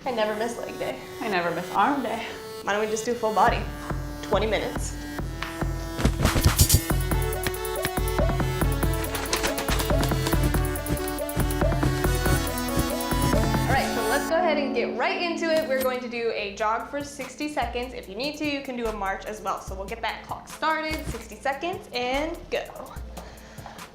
I never miss leg day. I never miss arm day. Why don't we just do full body? 20 minutes. Let's go ahead and get right into it. We're going to do a jog for 60 seconds. If you need to, you can do a march as well. So we'll get that clock started, 60 seconds, and go.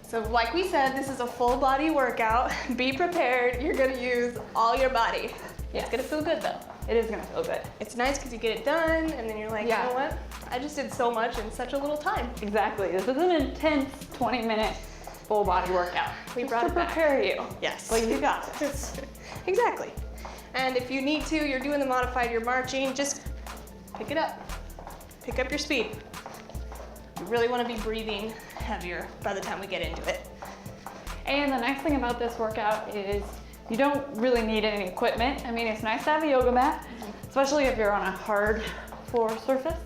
So like we said, this is a full body workout. Be prepared, you're gonna use all your body. Yes. It's gonna feel good though. It is gonna feel good. It's nice because you get it done, and then you're like, you know what? I just did so much in such a little time. Exactly, this is an intense 20-minute full body workout. We brought it back. To prepare you. Yes. Well, you got this. Exactly. And if you need to, you're doing the modified, you're marching, just pick it up. Pick up your speed. You really want to be breathing heavier by the time we get into it. And the nice thing about this workout is you don't really need any equipment. I mean, it's nice to have a yoga mat, especially if you're on a hard floor surface,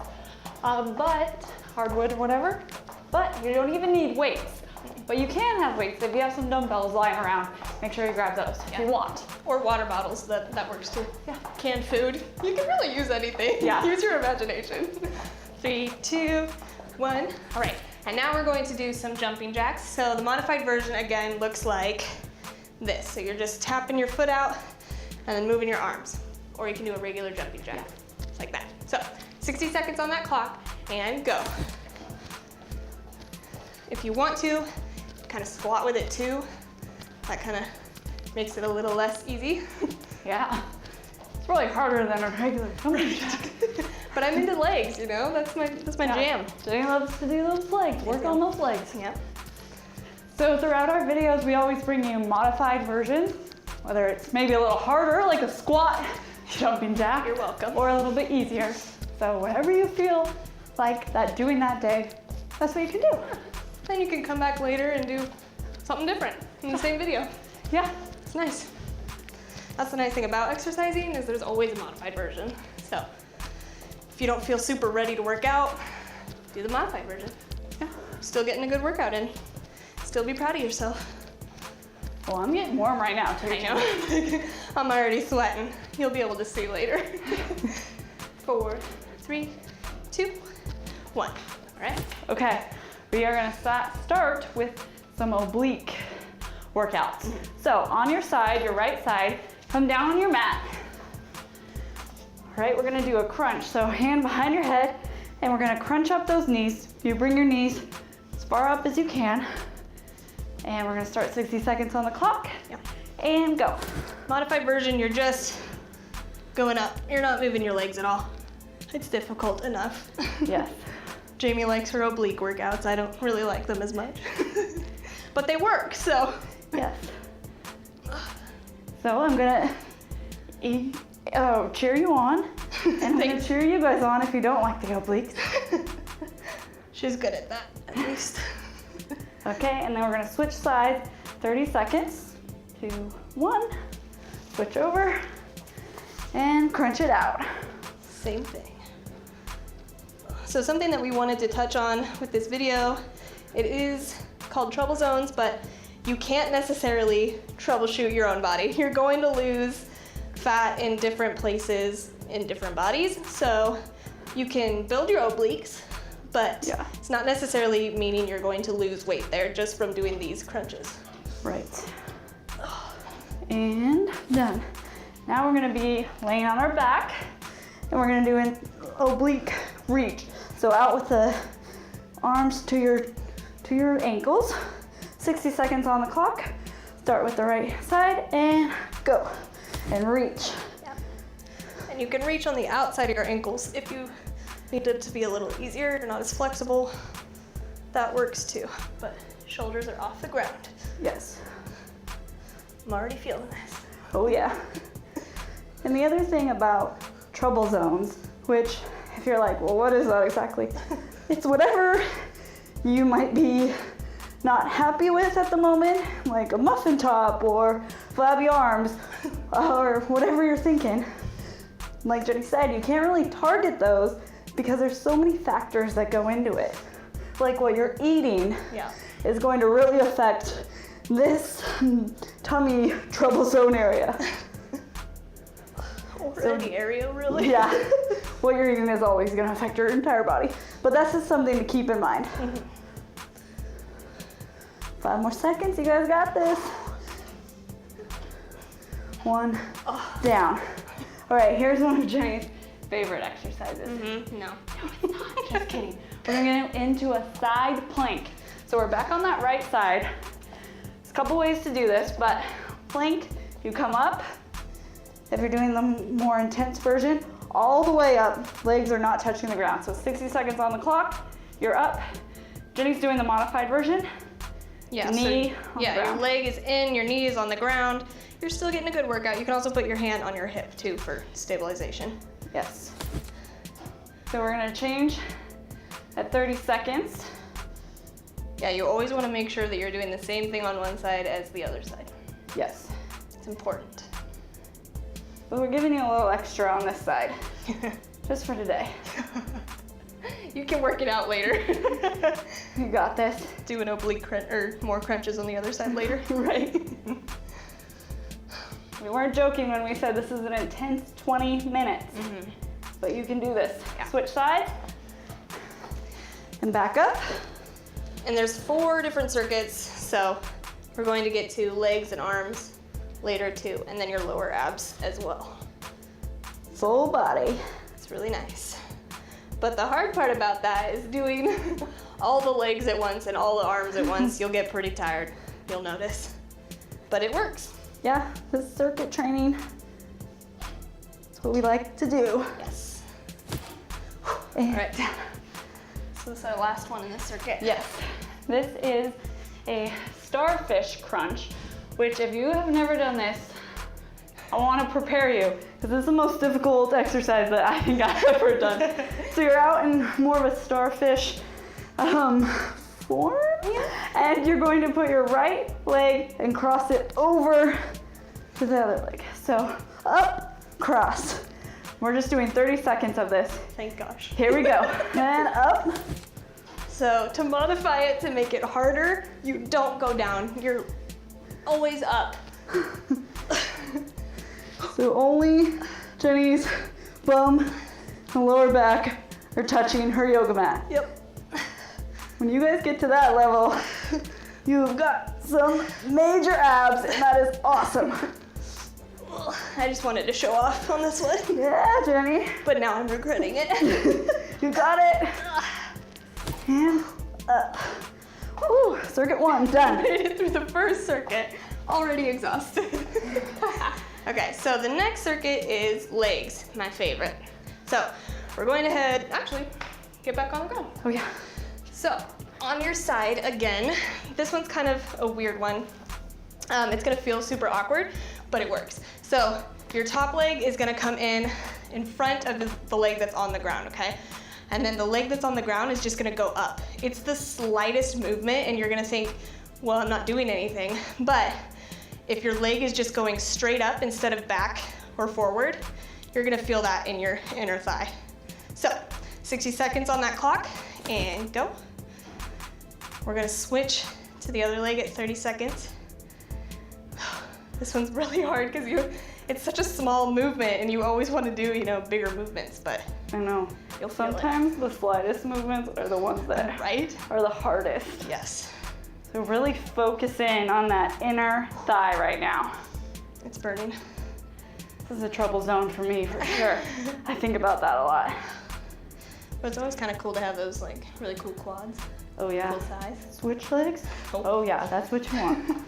but hardwood or whatever, but you don't even need weights. But you can have weights. If you have some dumbbells lying around, make sure you grab those if you want. Or water bottles, that works too. Yeah. Canned food. You can really use anything. Yeah. Use your imagination. 3, 2, 1. All right, and now we're going to do some jumping jacks. So the modified version, again, looks like this. So you're just tapping your foot out and then moving your arms. Or you can do a regular jumping jack, like that. So 60 seconds on that clock, and go. If you want to, kind of squat with it too. That kind of makes it a little less easy. Yeah, it's probably harder than a regular jumping jack. But I'm into legs, you know, that's my jam. Jenny loves to do those legs, work on those legs. Yeah. So throughout our videos, we always bring you modified versions, whether it's maybe a little harder, like a squat, jumping jack. You're welcome. Or a little bit easier. So whatever you feel like doing that day, that's what you can do. Then you can come back later and do something different in the same video. Yeah. It's nice. That's the nice thing about exercising, is there's always a modified version. So if you don't feel super ready to work out, do the modified version. Yeah. Still getting a good workout in. Still be proud of yourself. Well, I'm getting warm right now, too. I know. I'm already sweating. You'll be able to see later. 4, 3, 2, 1. All right. Okay. We are gonna start with some oblique workouts. So on your side, your right side, come down on your mat. All right, we're gonna do a crunch. So hand behind your head, and we're gonna crunch up those knees. You bring your knees as far up as you can. And we're gonna start 60 seconds on the clock. Yep. And go. Modified version, you're just going up. You're not moving your legs at all. It's difficult enough. Yes. Jamie likes her oblique workouts. I don't really like them as much. But they work, so. Yes. So I'm gonna cheer you on, and I'm gonna cheer you guys on if you don't like the obliques. She's good at that, at least. Okay, and then we're gonna switch sides, 30 seconds, 2, 1, switch over, and crunch it out. Same thing. So something that we wanted to touch on with this video, it is called trouble zones, but you can't necessarily troubleshoot your own body. You're going to lose fat in different places in different bodies. So you can build your obliques, but it's not necessarily meaning you're going to lose weight there just from doing these crunches. Right. And done. Now we're gonna be laying on our back, and we're gonna do an oblique reach. So out with the arms to your ankles. 60 seconds on the clock. Start with the right side and go. And reach. Yeah. And you can reach on the outside of your ankles if you need it to be a little easier, you're not as flexible. That works too. But shoulders are off the ground. Yes. I'm already feeling this. Oh yeah. And the other thing about trouble zones, which if you're like, well, what is that exactly? It's whatever you might be not happy with at the moment, like a muffin top or flabby arms or whatever you're thinking. Like Jenny said, you can't really target those because there's so many factors that go into it. Like what you're eating is going to really affect this tummy trouble zone area. For any area, really. Yeah, what you're eating is always gonna affect your entire body. But that's just something to keep in mind. 5 more seconds, you guys got this. 1, down. All right, here's one of Jenny's favorite exercises. No. Just kidding. We're gonna get into a side plank. So we're back on that right side. There's a couple ways to do this, but plank, you come up. If you're doing the more intense version, all the way up, legs are not touching the ground. So 60 seconds on the clock, you're up. Jenny's doing the modified version. Yeah, knee on the your ground. leg is in, your knee is on the ground. You're still getting a good workout. You can also put your hand on your hip too for stabilization. Yes. So we're gonna change at 30 seconds. Yeah, you always want to make sure that you're doing the same thing on one side as the other side. Yes. It's important. But we're giving you a little extra on this side, just for today. You can work it out later. You got this. Do an oblique crunch or more crunches on the other side later. Right. We weren't joking when we said this is an intense 20 minutes. But you can do this. Yeah. Switch sides and back up. And there's 4 different circuits, so we're going to get to legs and arms later too, and then your lower abs as well. Full body. It's really nice. But the hard part about that is doing all the legs at once and all the arms at once. You'll get pretty tired, you'll notice. But it works. Yeah, this is circuit training. That's what we like to do. Yes. And All right. So this is our last one in this circuit. yes, this is a starfish crunch, which if you have never done this, I want to prepare you because this is the most difficult exercise that I think I've ever done. So you're out in more of a starfish form, and you're going to put your right leg and cross it over to the other leg. So up, cross. We're just doing 30 seconds of this. Thank gosh. Here we go. And up. So to modify it to make it harder, you don't go down. You're always up. So only Jenny's bum and lower back are touching her yoga mat. Yep. When you guys get to that level, you've got some major abs, and that is awesome. I just wanted to show off on this one, Yeah, Jenny. but now I'm regretting it. You got it. And up. Woo, circuit 1, done. Made it through the first circuit, already exhausted. Okay, so the next circuit is legs, my favorite. So we're going to actually, get back on the ground. Oh yeah. So on your side again, this one's kind of a weird one. It's gonna feel super awkward, but it works. So your top leg is gonna come in front of the leg that's on the ground, okay? And then the leg that's on the ground is just gonna go up. It's the slightest movement, and you're gonna think, well, I'm not doing anything. But if your leg is just going straight up instead of back or forward, you're gonna feel that in your inner thigh. So 60 seconds on that clock, and go. We're gonna switch to the other leg at 30 seconds. This one's really hard because it's such a small movement, and you always want to do, bigger movements, but I know. you'll feel it. Sometimes the slightest movements are the ones that Right? are the hardest. Yes. So really focus in on that inner thigh right now. It's burning. This is a trouble zone for me, for sure. I think about that a lot. But it's always kind of cool to have those really cool quads, Oh yeah. cool thighs. Switch legs? Oh. Oh yeah, that's what you want.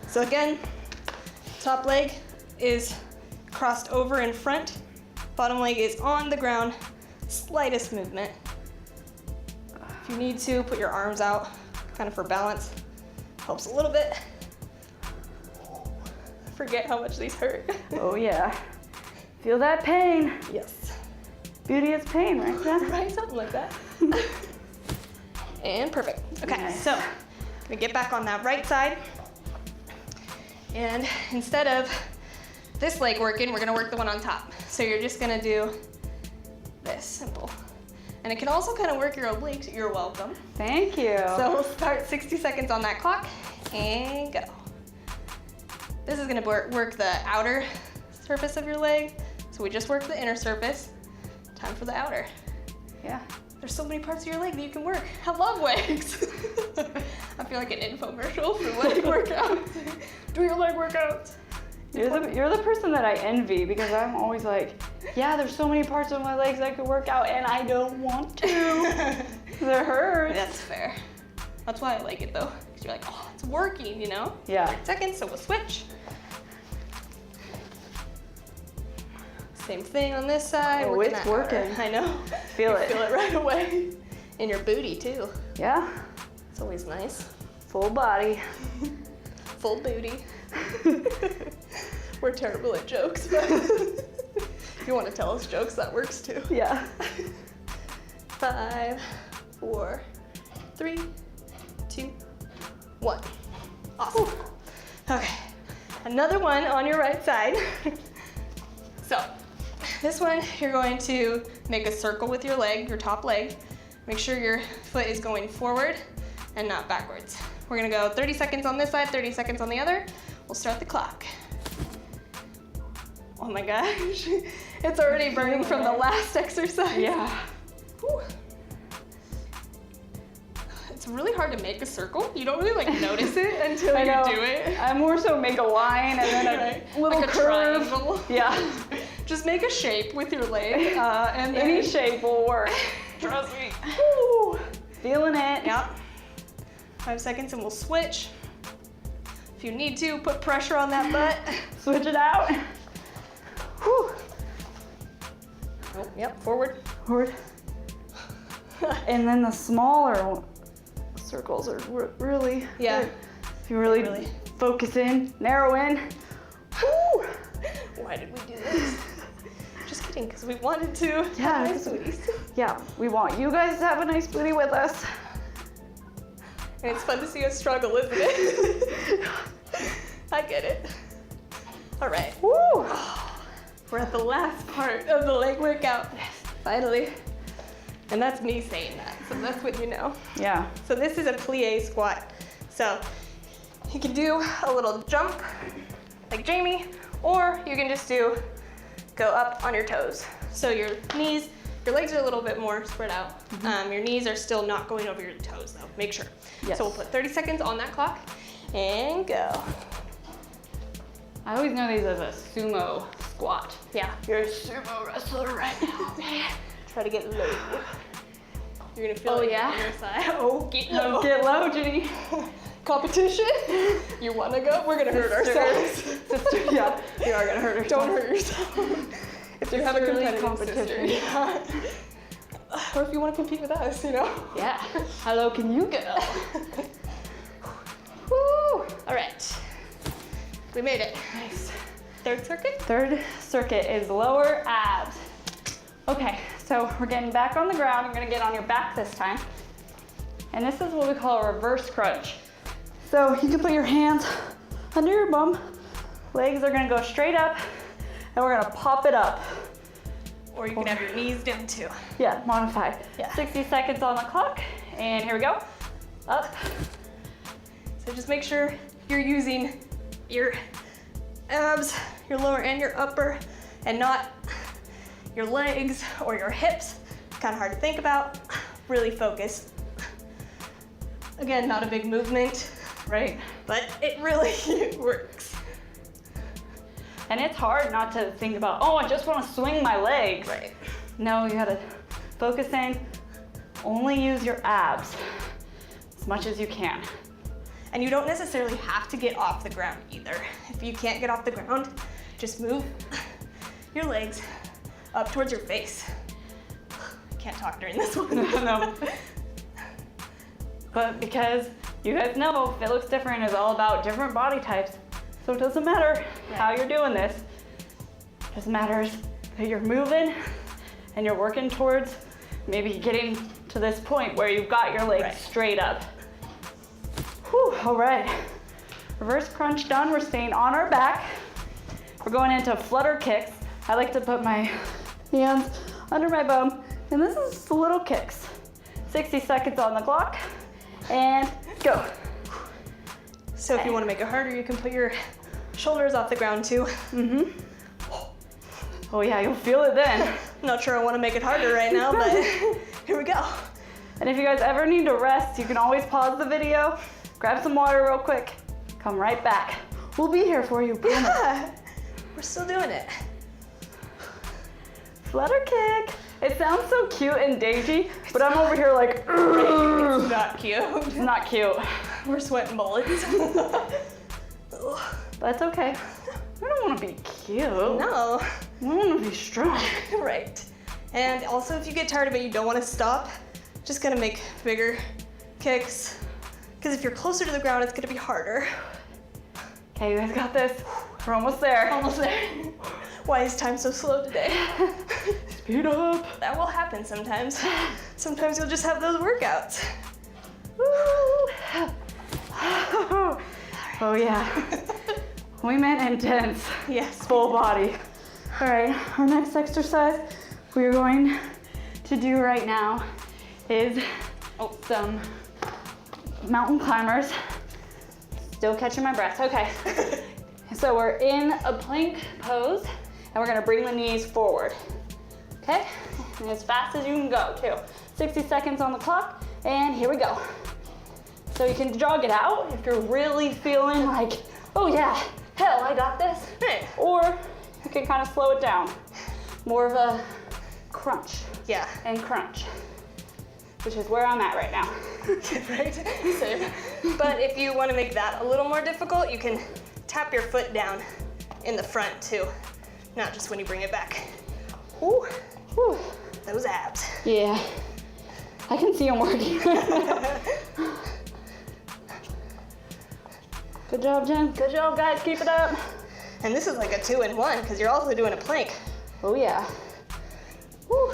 So again, top leg is crossed over in front, bottom leg is on the ground, slightest movement. If you need to, put your arms out, kind of for balance. Helps a little bit. Forget how much these hurt. Oh yeah. Feel that pain. Yes. Beauty is pain, right, Jen? Right, something like that. And perfect. Okay, Nice. so we get back on that right side. And instead of this leg working, we're gonna work the one on top. So you're just gonna do this, simple. And it can also kind of work your obliques. You're welcome. Thank you. So we'll start 60 seconds on that clock and go. This is gonna work the outer surface of your leg. So we just worked the inner surface. Time for the outer. Yeah. There's so many parts of your leg that you can work. I love legs. I feel like an infomercial for leg workouts. Do your leg workouts. You're the person that I envy because I'm always like, yeah, there's so many parts of my legs I could work out and I don't want to. It hurts. That's fair. That's why I like it though. Because you're like, oh, it's working, you know? Yeah. 30 seconds, so we'll switch. Same thing on this side. Oh, working it's that outer. working. I know. Feel You it. feel it right away. In your booty too. Yeah. It's always nice. Full body. Full booty. We're terrible at jokes, but if you want to tell us jokes, that works too. Yeah. 5, 4, 3, 2, 1. Awesome. Okay, another one on your right side. So, this one, you're going to make a circle with your leg, your top leg. Make sure your foot is going forward and not backwards. We're gonna go 30 seconds on this side, 30 seconds on the other. We'll start the clock. Oh my gosh, it's already burning from the last exercise. Yeah. Whew. It's really hard to make a circle. You don't really like notice it until I know. you do it. I more so make a line and then a little like a curve. triangle. Yeah. Just make a shape with your leg, and then Any shape will work. Trust me. Woo. Feeling it. Yep. 5 seconds and we'll switch. If you need to, put pressure on that butt. Switch it out. Whew. Oh, yep, forward. Forward. And then the smaller circles are really Yeah. good. If you really, Really. focus in, narrow in. Woo. Why did we do this? Just kidding, because we wanted to. Yeah, Have nice booties. Yeah, we want you guys to have a nice booty with us. And it's fun to see us struggle, isn't it? I get it. All right. Woo. We're at the last part of the leg workout. Finally. And that's me saying that, so that's what you know. Yeah. So this is a plie squat. So you can do a little jump like Jamie, or you can just go up on your toes. So your knees, your legs are a little bit more spread out. Your knees are still not going over your toes though, make sure. Yes. So we'll put 30 seconds on that clock and go. I always know these as a sumo squat. Yeah. You're a sumo wrestler right now. Try to get low. You're gonna feel Oh, it yeah? on your side. Oh, get low. Get low, Ginny. Competition? You wanna go? We're gonna hurt ourselves. Sister, yeah, you are gonna hurt Don't yourself. hurt yourself. If you have a Sisterly competitive competition. sister, yeah. Or if you want to compete with us, you know. Yeah. How low can you go? Woo! All right. We made it. Nice. Third circuit. Third circuit is lower abs. Okay, so we're getting back on the ground. You're gonna get on your back this time. And this is what we call a reverse crunch. So you can put your hands under your bum. Legs are gonna go straight up, and we're gonna pop it up. Or you can have your knees down too. Yeah, modified. Yeah. 60 seconds on the clock, and here we go. Up. So just make sure you're using your abs, your lower and your upper, and not your legs or your hips. Kind of hard to think about. Really focus. Again, not a big movement, Right. but it really works. And it's hard not to think about, oh, I just want to swing my legs. Right. No, you gotta focus in, only use your abs as much as you can. And you don't necessarily have to get off the ground either. If you can't get off the ground, just move your legs up towards your face. Can't talk during this one. No. But because you guys know Fit Looks Different is all about different body types, so it doesn't matter how you're doing this. It just matters that you're moving and you're working towards maybe getting to this point where you've got your legs straight up. Whew, all right. Reverse crunch done. We're staying on our back. We're going into flutter kicks. I like to put my hands under my bum, and this is the little kicks. 60 seconds on the clock, and go. So if you want to make it harder, you can put your shoulders off the ground too. Oh yeah, you'll feel it then. I'm not sure I want to make it harder right now, but here we go. And if you guys ever need to rest, you can always pause the video, grab some water real quick, come right back. We'll be here for you, promise. Yeah, we're still doing it. Flutter kick. It sounds so cute and dainty, but I'm over here like, It's not cute. it's not cute. We're sweating bullets. That's okay. We don't want to be cute. No. We want to be strong. Right. And also, if you get tired of it, you don't want to stop, just gonna make bigger kicks. Because if you're closer to the ground, it's gonna be harder. Okay, you guys got this. We're almost there. Almost there. Why is time so slow today? Speed up. That will happen sometimes. Sometimes you'll just have those workouts. Woo. Oh yeah. We meant intense. Yes. Full body. All right, our next exercise we are going to do right now is some mountain climbers. Still catching my breath, okay. So we're in a plank pose and we're gonna bring the knees forward, okay? And as fast as you can go too. 60 seconds on the clock and here we go. So you can jog it out if you're really feeling like, oh yeah, hell, I got this. Hey. Or you can kind of slow it down. More of a crunch Yeah. and crunch, which is where I'm at right now. Right? Same. But if you want to make that a little more difficult, you can tap your foot down in the front too, not just when you bring it back. Ooh, Whew. those abs. Yeah, I can see them working. Good job, Jen. Good job, guys. Keep it up. And this is like a 2-in-1 because you're also doing a plank. Oh yeah. Woo.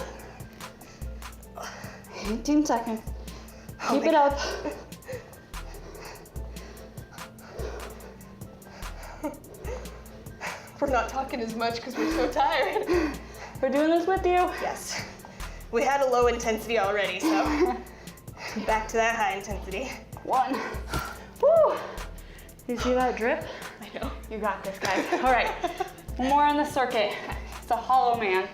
18 seconds. Keep it up. We're not talking as much because we're so tired. We're doing this with you. Yes. We had a low intensity already, so back to that high intensity. 1. Woo. You see that drip? I know. You got this, guys. All right. One more on the circuit. It's a hollow man,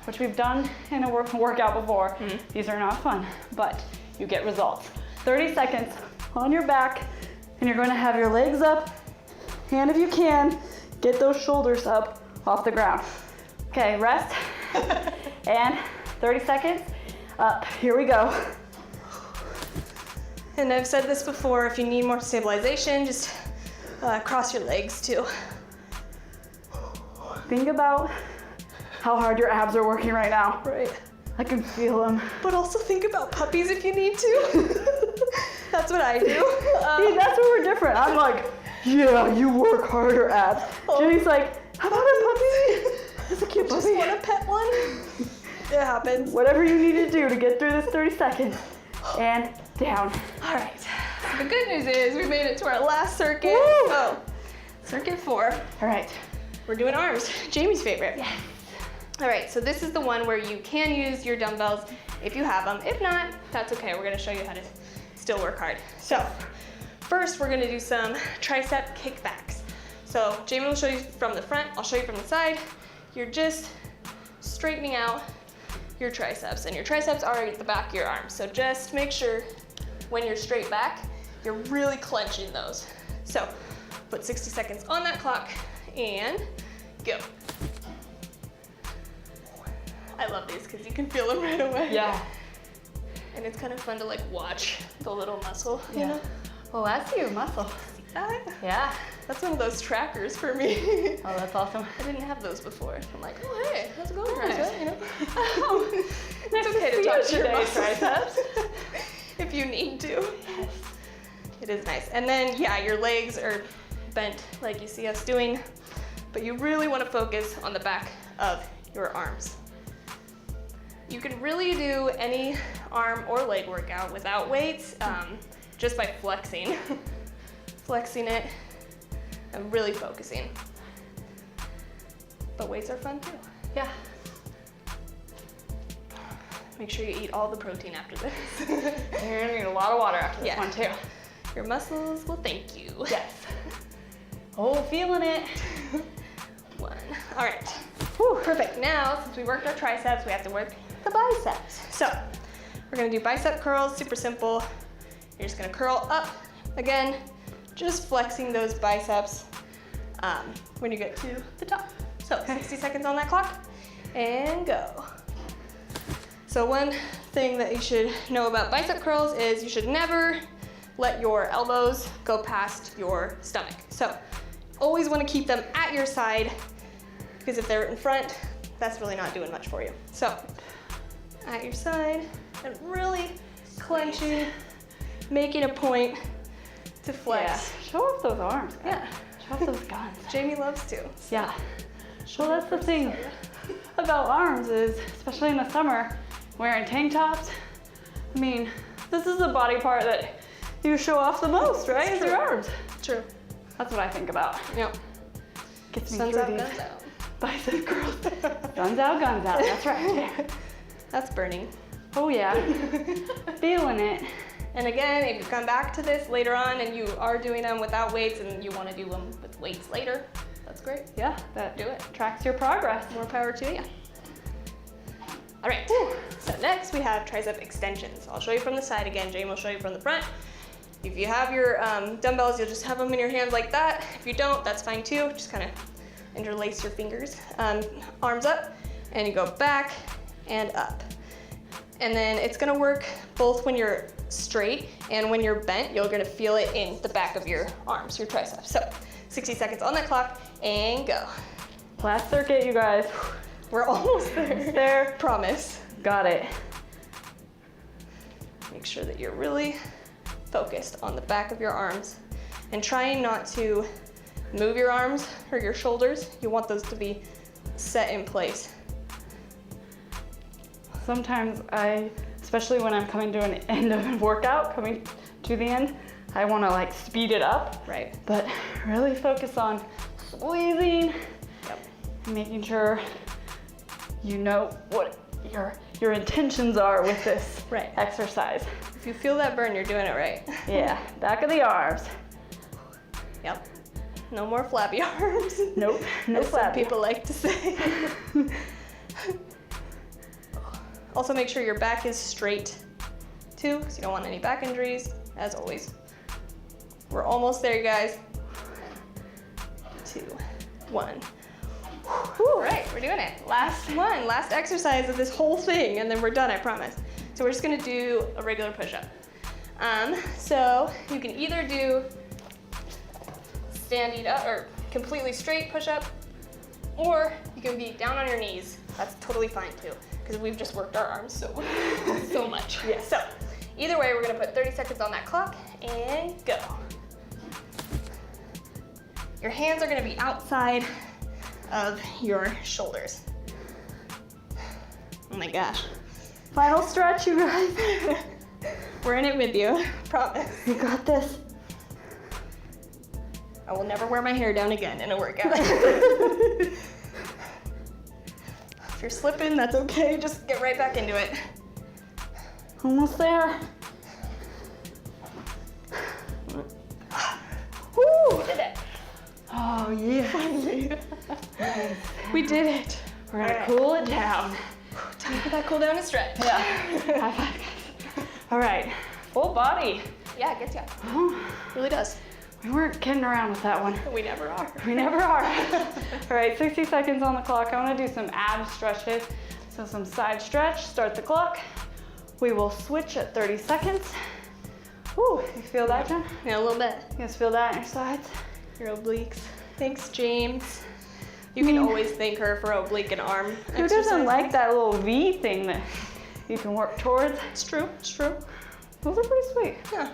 which we've done in a workout before. These are not fun, but you get results. 30 seconds on your back, and you're going to have your legs up, and if you can, get those shoulders up off the ground. Okay, rest, and 30 seconds, up. Here we go. And I've said this before, if you need more stabilization, just cross your legs too. Think about how hard your abs are working right now. Right. I can feel them. But also think about puppies if you need to. That's what I do. See, that's where we're different. I'm like, yeah, you work harder, abs. Jenny's like, how about a puppy? It's a cute Just puppy. want to pet one. It happens. Whatever you need to do to get through this 30 seconds. And down. All right. The good news is we made it to our last circuit. Woo! So, circuit 4. All right. We're doing arms. Jamie's favorite. Yes. All right, so this is the one where you can use your dumbbells if you have them. If not, that's okay. We're gonna show you how to still work hard. So, first we're gonna do some tricep kickbacks. So, Jamie will show you from the front, I'll show you from the side. You're just straightening out your triceps, and your triceps are at the back of your arms. So just make sure when you're straight back, you're really clenching those. So, put 60 seconds on that clock, and go. I love these because you can feel them right away. Yeah. And it's kind of fun to like watch the little muscle, you Yeah. know? Well, I see your muscle. See that? Yeah. That's one of those trackers for me. Oh, that's awesome. I didn't have those before. I'm like, oh hey, how's it going, Nice. tricep? You know? Oh, It's okay to see talk you to your today, muscles triceps. if you need to. It is nice. And then, yeah, your legs are bent like you see us doing, but you really want to focus on the back of your arms. You can really do any arm or leg workout without weights, just by flexing. Flexing it and really focusing. But weights are fun too. Yeah. Make sure you eat all the protein after this. You're gonna need a lot of water after this Yeah. one too. Your muscles will thank you. Yes. Oh, feeling it. 1. All right. Whew. Perfect. Now, since we worked our triceps, we have to work the biceps. So we're gonna do bicep curls, super simple. You're just gonna curl up. Again, just flexing those biceps when you get to the top. So 60 seconds on that clock, and go. So one thing that you should know about bicep curls is you should never let your elbows go past your stomach. So always wanna keep them at your side, because if they're in front, that's really not doing much for you. So at your side, and really clenching, making a point to flex. Yeah. Show off those arms, guys. Yeah. Show off those guns. Jamie loves to. Yeah. Well, that's the thing about arms is, especially in the summer, wearing tank tops. I mean, this is the body part that you show off the most, right? Is your arms. True. That's what I think about. Yep. Gets me Sun's through out, these guns out. bicep curls. Guns out, guns out. That's right. That's burning. Oh yeah. Feeling it. And again, if you come back to this later on and you are doing them without weights and you want to do them with weights later, that's great. Yeah, that Do it. tracks your progress. More power to you. All right, so next we have tricep extensions. I'll show you from the side again. Jamie will show you from the front. If you have your dumbbells, you'll just have them in your hands like that. If you don't, that's fine too. Just kind of interlace your fingers. Arms up, and you go back and up. And then it's gonna work both when you're straight and when you're bent. You're gonna feel it in the back of your arms, your triceps. So 60 seconds on that clock, and go. Last circuit, you guys. We're almost there. There. Promise. Got it. Make sure that you're really focused on the back of your arms and trying not to move your arms or your shoulders. You want those to be set in place. Sometimes especially when I'm coming to an end of a workout, coming to the end, I want to like speed it up. Right. But really focus on squeezing, and making sure you know what your intentions are with this Right. exercise. If you feel that burn, you're doing it right. Yeah, back of the arms. Yep. No more flabby arms. Nope, no As some flabby. people like to say. Also make sure your back is straight too, because you don't want any back injuries, as always. We're almost there, you guys. 2, 1. All right, we're doing it. Last one, last exercise of this whole thing, and then we're done, I promise. So we're just gonna do a regular push-up. So you can either do standing up or completely straight push-up, or you can be down on your knees. That's totally fine too, because we've just worked our arms so much. Yeah. So either way, we're gonna put 30 seconds on that clock and go. Your hands are gonna be outside of your shoulders. Oh my gosh. Final stretch, you guys. We're in it with you, promise. You got this. I will never wear my hair down again in a workout. If you're slipping, that's okay. Just get right back into it. Almost there. Woo! We did it. Oh yeah. Finally. We did it. We're gonna All right. cool it down. Time for that cool down and stretch. Yeah. High five, guys. All right. Full body. Yeah, it gets you. Oh, Really does. we weren't kidding around with that one. We never are. We never are. All right, 60 seconds on the clock. I want to do some ab stretches. So some side stretch, start the clock. We will switch at 30 seconds. Woo, you feel that, Jen? Yeah, a little bit. You guys feel that in your sides? Your obliques. Thanks, James. You can always thank her for oblique and arm Who doesn't like that little V thing that you can work towards? It's true, it's true. Those are pretty sweet. Yeah.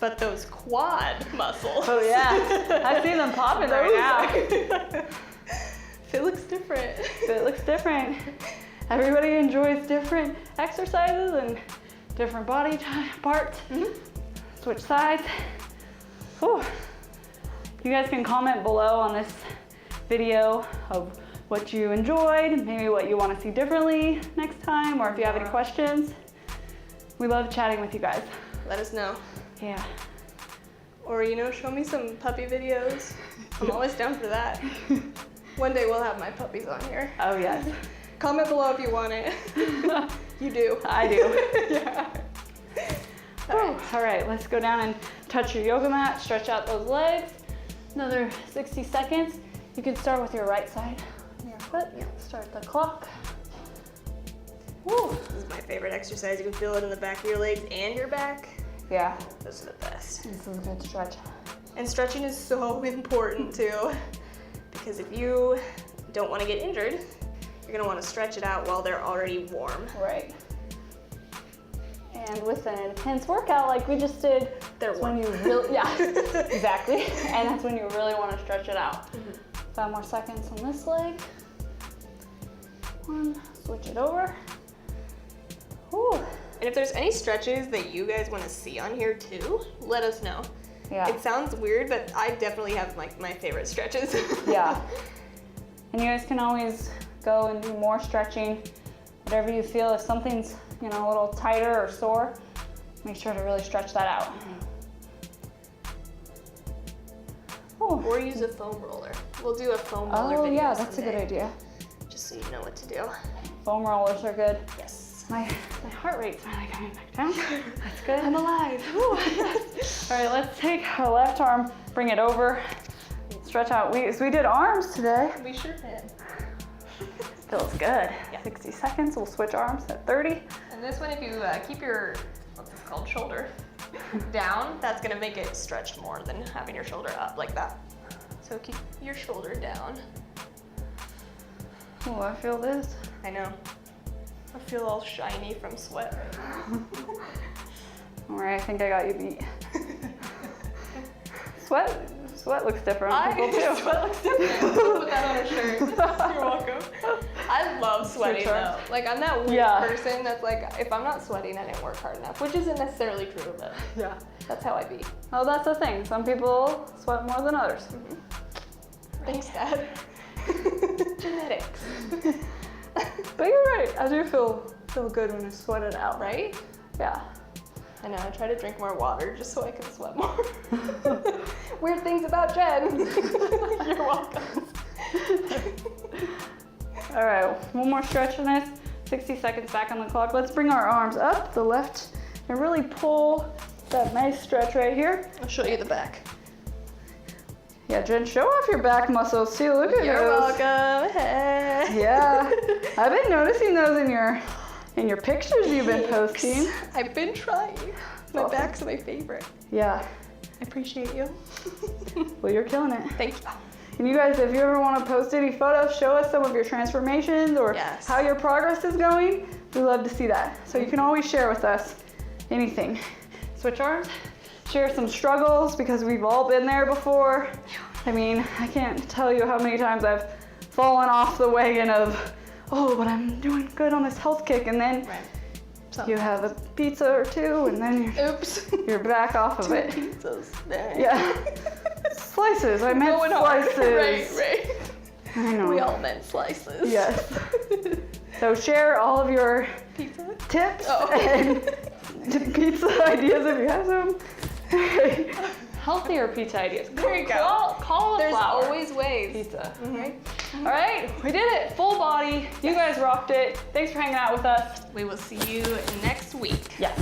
But those quad muscles. Oh yeah, I see them popping right now. It looks different. It looks different. Everybody enjoys different exercises and different body parts. Switch sides. Whew. You guys can comment below on this video of what you enjoyed, maybe what you want to see differently next time, or if you have any questions. We love chatting with you guys. Let us know. Yeah. Or, show me some puppy videos. I'm always down for that. One day we'll have my puppies on here. Oh yes. Comment below if you want it. You do. I do. Yeah. All right, let's go down and touch your yoga mat, stretch out those legs. Another 60 seconds. You can start with your right side on your foot. Start the clock. Woo. This is my favorite exercise. You can feel it in the back of your legs and your back. Yeah, Those are the best. this is a good stretch. And stretching is so important too, because if you don't want to get injured, you're going to want to stretch it out while they're already warm. Right. And with an intense workout like we just did, They're that's warm. when you really, yeah, exactly. And that's when you really want to stretch it out. 5 more seconds on this leg. 1, switch it over. Woo. And if there's any stretches that you guys want to see on here too, let us know. Yeah. It sounds weird, but I definitely have like my favorite stretches. Yeah. And you guys can always go and do more stretching, whatever you feel. If something's, a little tighter or sore, make sure to really stretch that out. Oh, Or use a foam roller. We'll do a foam roller oh video yeah, that's a good someday, idea. just so you know what to do. Foam rollers are good. Yes. My heart rate's finally coming back down. That's good. I'm alive. All right, let's take our left arm, bring it over, stretch out. We did arms today. We sure did. Feels good. Yeah. 60 seconds, we'll switch arms at 30. And this one, if you keep your, what's this called, shoulder down, that's gonna make it stretch more than having your shoulder up like that. So keep your shoulder down. Oh, I feel this. I know. I feel all shiny from sweat right now. All right, I think I got you beat. Sweat looks different on people too. Sweat looks different. Put that on a shirt. You're welcome. I love sweating Switch though. arms. Like I'm that weird Yeah. person that's like, if I'm not sweating, I didn't work hard enough, which isn't necessarily true, but Yeah. that's how I be. Oh, that's the thing. Some people sweat more than others. Thanks, Dad. Genetics. But you're right. I do feel good when I sweat it out. Right? Yeah. I know, I try to drink more water just so I can sweat more. Weird things about Jen. You're welcome. All right, one more stretch on this. 60 seconds back on the clock. Let's bring our arms up the left and really pull that nice stretch right here. I'll show you the back. Yeah, Jen, show off your back muscles too. Look at You're those. welcome. Hey. Yeah, I've been noticing those in your pictures you've been posting. I've been trying. My Awesome. back's my favorite. Yeah, I appreciate you. well, you're killing it. Thank you. And you guys, if you ever want to post any photos, show us some of your transformations or Yes. how your progress is going. We love to see that. So you can always share with us anything. Switch arms, share some struggles because we've all been there before. I mean, I can't tell you how many times I've fallen off the wagon of, oh, but I'm doing good on this health kick, and then Right. you have a pizza or two, and then Oops. you're back off of Two it. pizzas. There. Yeah. Slices, I meant Going hard. slices. Right. I know. We all meant slices. Yes. So share all of your Pizza. tips Oh. and pizza ideas if you have some. Healthier pizza ideas. There you go. Cauliflower. There's always ways. pizza. Right? All right, we did it. Full body. You guys rocked it. Thanks for hanging out with us. We will see you next week. Yes.